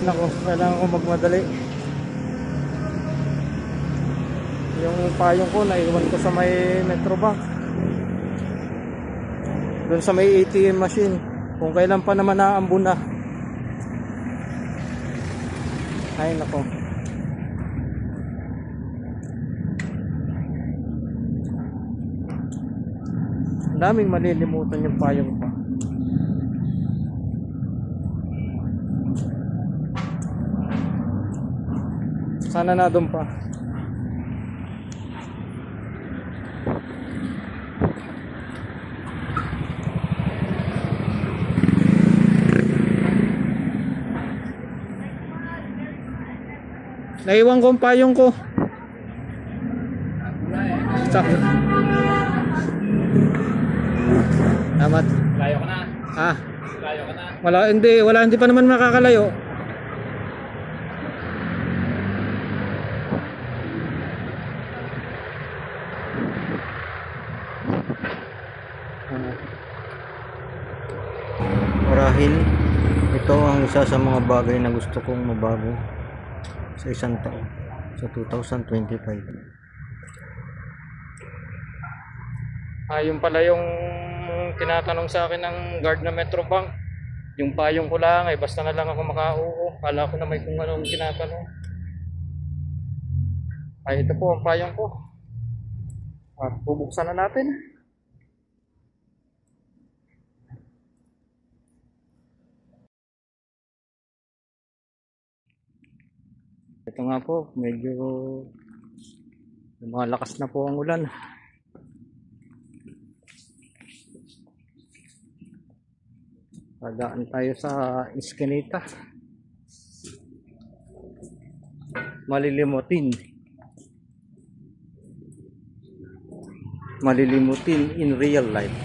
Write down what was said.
Nako, kailangan ko magmadali. Yung payong ko naiwan ko sa may Metrobank, doon sa may ATM machine. Kung kailan pa naman naambun na. Ay nako. Daming malilimutan yung payong pa. Sana na doon pa. Naiwan ko ang payong ko. Sakit. Salamat. Layo ka na. Ha? Layo ka na. Hindi pa naman makakalayo. Marahil ito ang isa sa mga bagay na gusto kong mabago sa isang taon, sa 2025. Yun pala yung tinatanong sa akin ng guard na Metrobank. Yung payong ko lang basta na lang ako makauo. Kala ko na may kung anong tinatanong. Ito po ang payong ko. Bubuksan na natin. Ito nga po, medyo lumalakas na po ang ulan. Padaan tayo sa Eskinita. Malilimutin in real life.